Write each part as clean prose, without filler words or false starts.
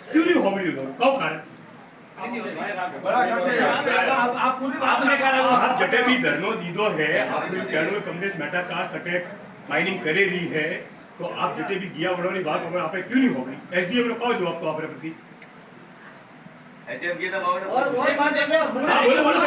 क्यों नहीं हो रही उधर कब कारण आप जटे भी धरनो दीदो है आपने कहनो कांग्रेस मेटा कास्ट अटैक माइनिंग करे रही है तो आप जटे भी गया बढ़ाने बात हमारे आप क्यों नहीं हो रही एसडीएम ने कहो जवाब तो आप प्रति एचएम की तो बहुत और वही बात है बोलो बोलो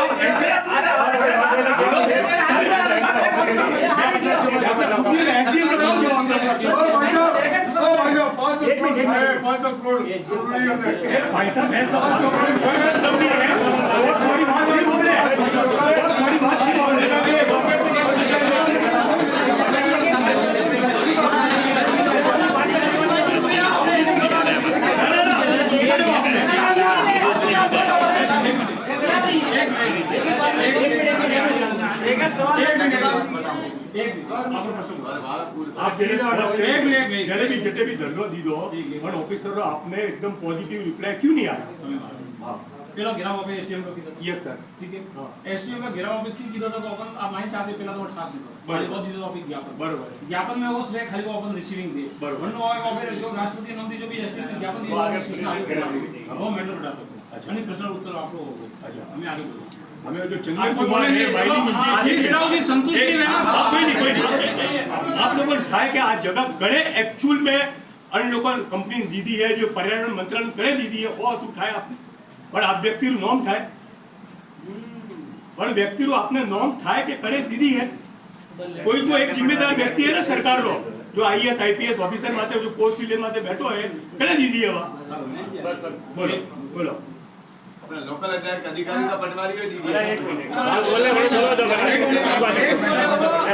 जटे भी धरनो दीदो पण ऑफिसर आपने एकदम पॉजिटिव रिप्लाई क्यों नहीं आया પેલો ઘેરાવ આપે એસટીએમ નો કીધો यस सर ठीक है एसटीएम का घेराव आपे की કીધો તો अपन આ મારી સાથે પેલા તો ઠાસ લીધો ખાલી बहुत દીધો આપે જ્ઞાપન बरोबर ज्ञापन में वो स्वे खाली को अपन रिसीविंग दे बरोबर वरनो आपे जो राष्ट्रपति नंदी जो भी एसटीएम ने ज्ञापन दिया आगे सूचना करा वो मैटर उठातो अच्छा અને પ્રશ્ન उत्तर आपको अच्छा हमें आगे बोलो हमें जो आपको चंद्र कुमार बोले है माइनिंग आदि घेराव की संतुष्टि में ना कोई नहीं आप लोगों ने ठाए कि आज जगह गणे एक्चुअल में अन्य लोगों कंपनी दीदी है जो पर्यावरण मंत्रालय करे दीदी है वो तू ठाए आपने पर आप व्यक्ति रू नॉम ठाए पर व्यक्ति रू आपने नॉम ठाए के करे दीदी है कोई तो एक जिम्मेदार व्यक्ति है ना सरकार रो जो आईएएस आईपीएस ऑफिसर माते जो पोस्ट ले माते बैठो है करे दीदी है वा बोलो बोलो अपना लोकल अधिकारी का पटवारी को दीजिए एक मिनट बोलो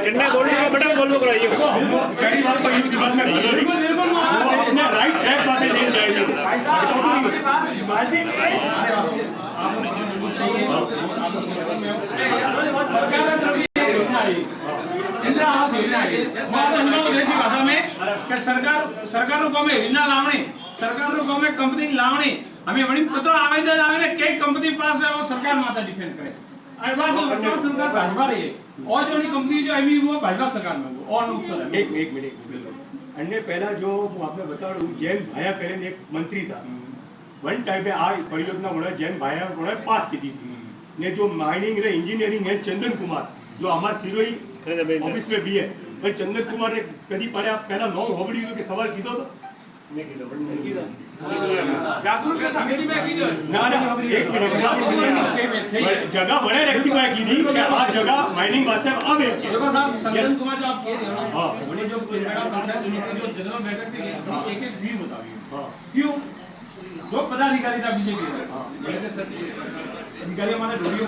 कितना बोलने का बड़ा बोलो कराइए कई बार को यूज बात में वो अपने राइट ट्रैक बातें ले जाएंगे भाई साहब आपकी बात भाषा में सरकार को लावणे सरकार को कंपनी लावणे हमें वणी कतो आवेदन आवे ने कई कंपनी पास है वो सरकार माता डिफेंड करे और बात जो वर्तमान सरकार भाजपा रही है और जो नी कंपनी जो एमी वो भाजपा सरकार में वो और उत्तर है एक मिनट अन्य पहला जो आपने बताया जैन भाया करे एक मंत्री था वन टाइम पे आ परियोजना बड़ा जैन भाया बड़ा पास की थी ने जो माइनिंग रे इंजीनियरिंग है चंदन कुमार जो हमारे सिरोही ऑफिस में भी है पर चंदन कुमार ने कभी पढ़े आप पहला नॉन होबड़ी के सवाल कीधो तो जागरूक समिति में कीधो ना एक मिनट जगह बड़े रेक्टिफाई की थी कि आज जगह माइनिंग वास्ते आवे देखो साहब संजन कुमार जो आप कह रहे हो ना हां उन्हें जो मैडम पंचायत समिति जो जनरल बैठक थी एक एक व्यू बताइए हां क्यों जो पदाधिकारी था बीजेपी जैसे अधिकारी हमारे ढोलियों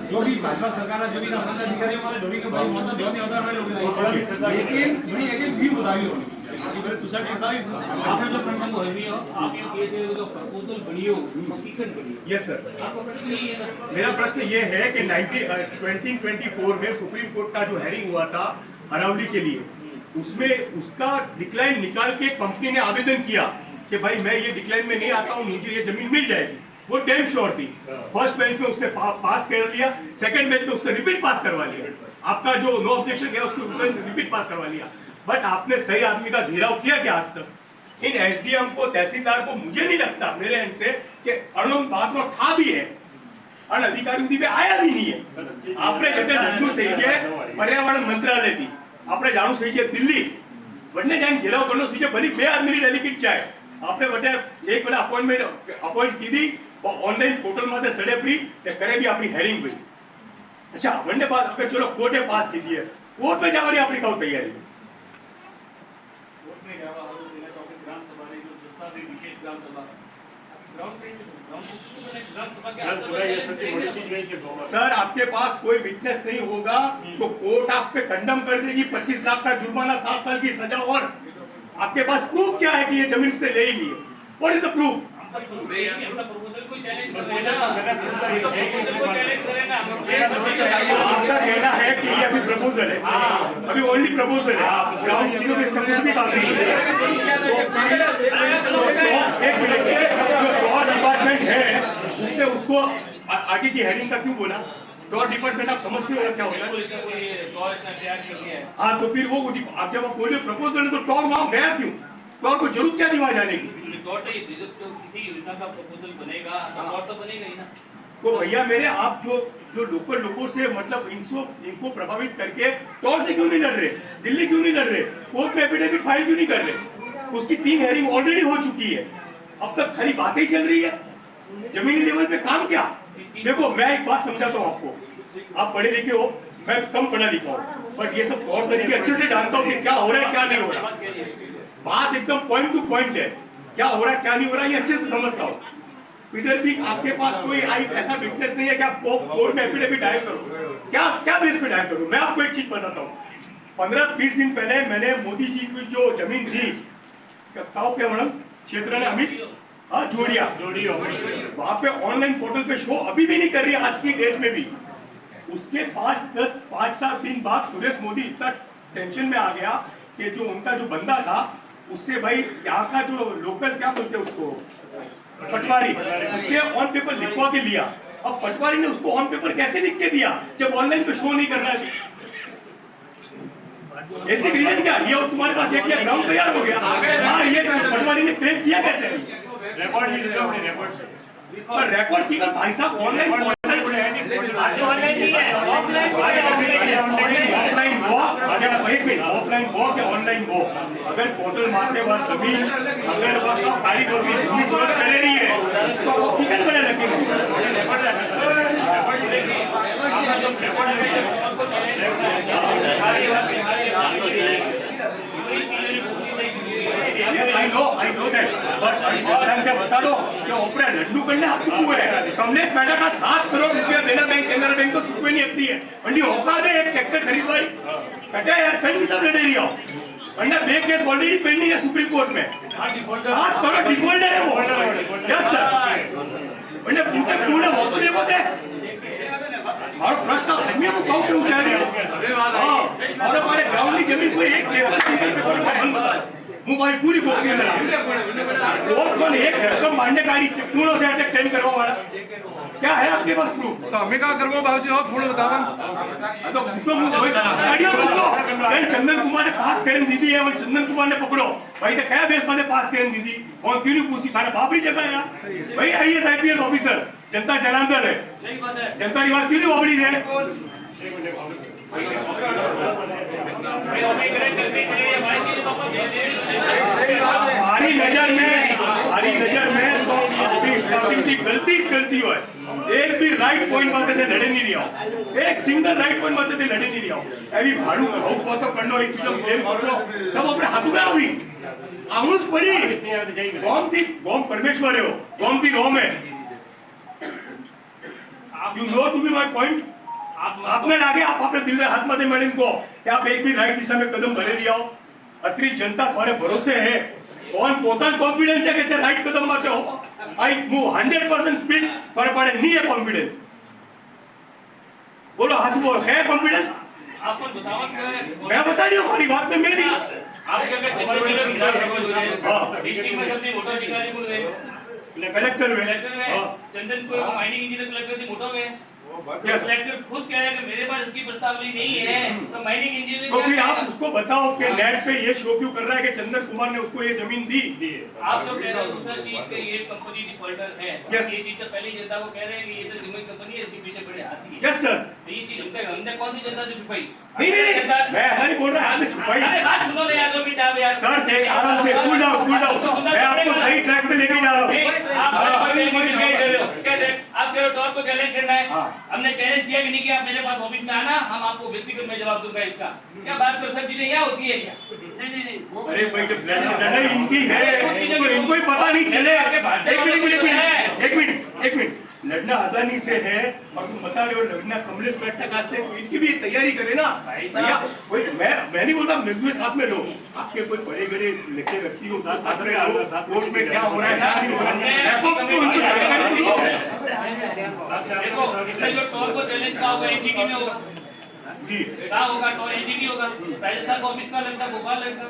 जो भी भाजपा सरकार जो भी पदाधिकारी हमारे ढोली के भाई मतलब जो भी अदर लोग लेकिन बड़ी एक एक व्यू बताइए आपने जो प्रश्न को भी हो आप ये कह रहे हो जो प्रपोजल बनी हो हकीकत बनी यस सर मेरा प्रश्न ये है कि 2024 में सुप्रीम कोर्ट का जो हेयरिंग हुआ था अरावली के लिए उसमें उसका डिक्लाइन निकाल के कंपनी ने आवेदन किया कि भाई मैं ये डिक्लाइन में नहीं आता हूँ मुझे ये जमीन मिल जाएगी वो डैम श्योर थी फर्स्ट बेंच में उसने पास कर लिया सेकंड बेंच में उसने रिपीट पास करवा लिया आपका जो नो ऑब्जेक्शन है उसको रिपीट पास करवा लिया बट आपने सही आदमी का घेराव किया क्या आज तक इन एसडीएम को तहसीलदार को मुझे नहीं लगता मेरे एंड से कि अणुम बात में था भी है और अधिकारी उदी पे आया भी नहीं है आपने जटे लड्डू सही है पर्यावरण मंत्रालय थी आपने जाणू सही है दिल्ली वन्य जान घेराव करनो सही है भली बे आदमी डेलीगेट जाए आपने बटे एक बेला अपॉइंट की दी और ऑनलाइन पोर्टल में सड़े फ्री करे भी अपनी हेयरिंग हुई अच्छा वन्य बात अगर चलो कोर्टे पास की है कोर्ट में जावानी अपनी कब तैयारी सर आपके पास कोई विटनेस नहीं होगा तो कोर्ट आप पे कंडम कर देगी 25 लाख का जुर्माना 7 साल की सजा और आपके पास प्रूफ क्या है कि ये जमीन से ले ही लिए व्हाट इज द प्रूफ आपका कहना है कि ये अभी प्रपोजल है अभी ओनली प्रपोजल है ग्राउंड जीरो में इसका कुछ भी काम नहीं है एक मिनट जो लॉ डिपार्टमेंट है उसने उसको आगे की हेयरिंग का क्यों बोला लॉ डिपार्टमेंट आप समझते हो क्या होगा हाँ तो फिर वो आप जब आप बोले प्रपोजल है तो टॉर वहां गया क्यों तो आपको जरूरत क्या थी वहां जाने की? रिकॉर्ड है, ये तो किसी योजना का प्रपोजल बनेगा, रिकॉर्ड तो बनेगा ही ना। तो भैया मेरे, आप जो लोकल लोगों से मतलब इनको प्रभावित करके तौर से क्यों नहीं लड़ रहे? दिल्ली क्यों नहीं लड़ रहे? कोर्ट में एफिडेविट फाइल क्यों नहीं कर रहे? उसकी 3 हेयरिंग ऑलरेडी हो चुकी है, अब तक खाली बातें ही चल रही है, जमीनी लेवल पे काम क्या? देखो मैं एक बात समझाता हूँ आपको, आप पढ़े लिखे हो, मैं कम पढ़ा लिखा हूँ, बट ये सब तौर तरीके अच्छे से जानता हूँ कि क्या हो रहा है क्या नहीं हो रहा। बात एकदम पॉइंट टू पॉइंट है, क्या हो रहा है क्या नहीं हो रहा है ये अच्छे से समझता हूँ। इधर भी आपके पास कोई ऐसा विटनेस नहीं है कि आप कोर्ट में एफिडेविट दायर करो, क्या बेस पे दायर करो? मैं आपको एक चीज बताता हूँ, 15-20 दिन पहले मैंने मोदी जी की जो जमीन थी क्या मैडम क्षेत्र ने अमित जोड़िया वहां पे ऑनलाइन पोर्टल पे शो अभी भी नहीं कर रही है आज की डेट में भी। उसके 5-7 दिन बाद सुरेश मोदी इतना टेंशन में आ गया कि जो उनका जो बंदा था उससे भाई यहाँ का जो लोकल क्या बोलते हैं उसको पटवारी, उससे ऑन पेपर लिखवा के लिया। अब पटवारी ने उसको ऑन पेपर कैसे लिख के दिया जब ऑनलाइन पे शो नहीं कर रहा है? ऐसे रीजन क्या? ये तुम्हारे पास एक ग्राउंड तैयार हो गया, हाँ ये पटवारी ने क्लेम किया कैसे? रिकॉर्ड की भाई साहब ऑनलाइन ऑफलाइन वो ऑफलाइन वो क्या ऑनलाइन वो, अगर पोर्टल मारते बाद सभी अगर तारीख करे रही है तो वो टिकट बने I know that, but क्या बता दो क्या ओपरा लड्डू करने आप चुप हुए हैं? कमलेश मेहता का 7 करोड़ रुपया देना बैंक केनरा बैंक को चुपे नहीं अपनी है वंडी होगा दे एक ट्रैक्टर खरीदवाई कटा यार कहीं सब लड़े रही हो वरना 2 केस ऑलरेडी पेंडिंग है सुप्रीम कोर्ट में। 7 करोड़ डिफॉल्टर है वो, यस सर, वरना पूरे वो तो देखो थे और प्रश्न आदमी को कहूं के ऊंचा है और हमारे ग्राउंड की जमीन को एक पेपर सिंगल पेपर का मन बता मोबाइल पूरी कॉपी है और कौन एक रकम मारने गाड़ी पूर्ण से अटैक टेन करवा वाला क्या है आपके पास प्रूफ? तो हमें क्या करवो भावसी हो थोड़ा बतावा तो गाड़ियों रुको कल चंदन कुमार ने पास करें दीदी है और चंदन कुमार ने पकड़ो भाई तो क्या बेस में पास करें दीदी और क्यों नहीं पूछी थाने बाप ही जगह है भाई आईएएस आईपीएस ऑफिसर जनता जनार्दन है जनता की बात क्यों नहीं ओबड़ी है? हमारी नजर में तो अपनी स्टार्टिंग की गलती हो एक भी राइट पॉइंट माते थे लड़े नहीं रहा एक सिंगल राइट पॉइंट माते थे लड़े नहीं रहा अभी भाड़ू भाव बातों करनो एक किलो गेम पकड़ो सब अपने हाथों में अभी आमुस पड़ी कौन परमेश्वर है कौन थी रोम है you know to be my point. आपने लागे आप अपने दिल में हाथ माते मैडम को कि आप एक भी राइट दिशा में कदम भरे लिया हो अतरी जनता तुम्हारे भरोसे है कौन पोतन कॉन्फिडेंस है कि राइट कदम माते हो आई मूव 100% स्पीड पर पड़े नहीं है कॉन्फिडेंस बोलो हंसबो है कॉन्फिडेंस आपको बताओ मैं बता रही हूँ हमारी बात में मेरी आपके अगर डिस्ट्रिक्ट में सबसे मोटा अधिकारी बोल रहे कलेक्टर में चंदन को माइनिंग इंजीनियर कलेक्टर से मोटा हुए कलेक्टर खुद कह रहे हैं कि मेरे पास इसकी प्रस्तावनी नहीं है तो माइनिंग इंजीनियर तो फिर आप उसको बताओ कि नेट पे ये शो क्यों कर रहा है कि चंदन कुमार ने उसको ये जमीन दी? आप जो कह रहे हो दूसरा चीज के ये कंपनी डिफॉल्टर है ये चीज तो पहली जनता को कह रहे हैं कि ये तो दिमागी कंपनी है इसके पीछे बड़े हाथ है। यस सर, ये चीज हमने कौन सी जनता से छुपाई? नहीं मैं ऐसा नहीं बोल रहा आपने छुपाई। अरे बात सुनो ना यार 2 मिनट आप यार सर थे आराम से कूल डाउन मैं आपको सही ट्रैक पे लेके जा रहा हूं। आप कह रहे हो टॉर को चैलेंज करना है हमने चैलेंज किया कि नहीं किया आप मेरे पास ऑफिस में आना हम आपको व्यक्तिगत में जवाब दूंगा इसका क्या बात करो सब चीजें यहाँ होती है क्या? नहीं अरे भाई जब लड़ाई इनकी है तो इनको ही पता नहीं चले। एक मिनट लड़ना अदानी से है और तुम बता रहे हो लड़ना कमलेश मेहता से तो इनकी भी तैयारी करे ना भैया। कोई मैं नहीं बोलता मजदूर साथ में लो आपके कोई बड़े बड़े लिखे व्यक्ति हो साथ में लो कोर्ट में क्या हो रहा है क्या नहीं हो रहा है तो उनको जानकारी तो दो। देखो जो टॉर को चैलेंज का होगा एनजीटी में होगा जी कहाँ होगा टॉर एनजीटी होगा राजस्थान का ऑफिस का लगता भोपाल लगता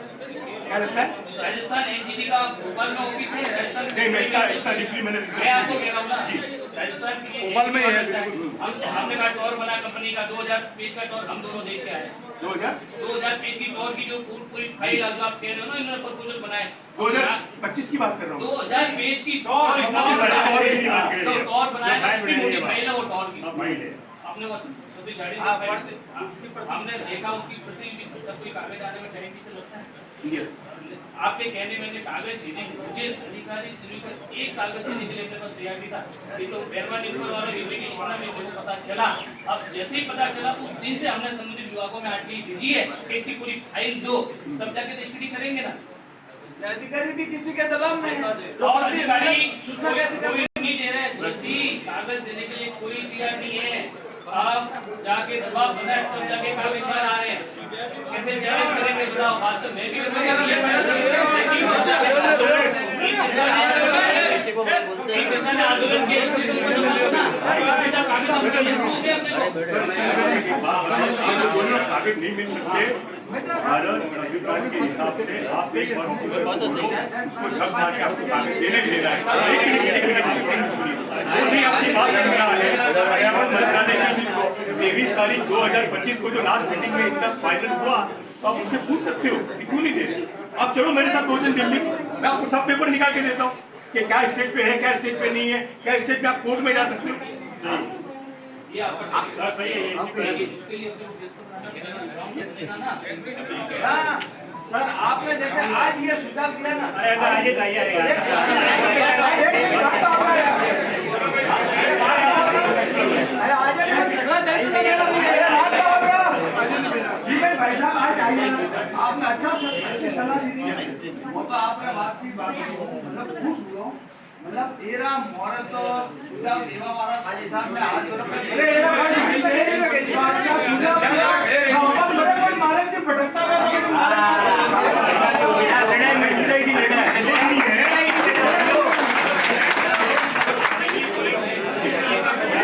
क्या लगता है? राजस्थान एनजीटी का भोपाल में ऑफिस है, राजस्थान नहीं, मैं इतना डीपली मैंने मैं आपको कह रहा हूँ ना, राजस्थान की भोपाल में ही है, हमने का टॉर बना कंपनी का 2000 पेज का टॉर हम दोनों देख के आए। 2000 पेज की टॉर की जो पूरी फाइल आप कह रहे हो ना, इन्होंने प्रपोजल बनाए 2025 की बात कर रहा हूँ। 2000 पेज की टॉर टॉर बनाया, इतनी मोटी फाइल है वो टॉर की। आपने वो सभी गाड़ी हमने देखा उसकी प्रति सब कोई कागज आने में टाइम भी तो लगता है। यस, आपके कहने में कागज देने मुझे अधिकारी एक कागज देने के लिए मेरे पास तैयार नहीं था। ये तो मेहरबानी ऊपर वाले विषय की इतना मेरे को पता चला। अब जैसे ही पता चला उस दिन से हमने संबंधित विभागों में आरटीई भेजी है कि इसकी पूरी फाइल दो, तब जाके तो स्टडी करेंगे ना। अधिकारी भी किसी के दबाव में है। और अधिकारी कोई नहीं दे रहे, कागज देने के लिए कोई तैयार नहीं है। आप जाके दबाव बनाए तब जाके कागज आ रहे हैं। कैसे चैलेंज करेंगे बताओ? बात तो मैं भी आंदोलन के कागज नहीं मिल सकते। भारत संविधान के हिसाब से आप एक बार उसको झक मार के आपको कागज देना ही देना है। वो भी आपकी बात सुन रहा है। पर्यावरण मंत्रालय की 23 तारीख 2025 को जो लास्ट मीटिंग में इतना फाइनल हुआ, तो आप उनसे पूछ सकते हो कि क्यों नहीं दे रहे। आप चलो मेरे साथ 2 दिन दिल्ली, मैं आपको सब पेपर निकाल के देता हूँ कि क्या स्टेट पे है, क्या स्टेट पे नहीं है, क्या स्टेट पे आप कोर्ट में जा सकते हो। सही है। सर आपने जैसे आज ये सुझाव दिया ना, भाई साहब आज आइए ना, आपने अच्छा अच्छी सलाह दी थी। वो तो आपने बात की बात मतलब खुश हुआ, मतलब तेरा मुहूर्त तो सुझाव देवा वाला साजी साहब ने हाथ जोड़ कर अरे ये अच्छा सुझाव दिया, अपन बड़े कोई मारे के भटकता है।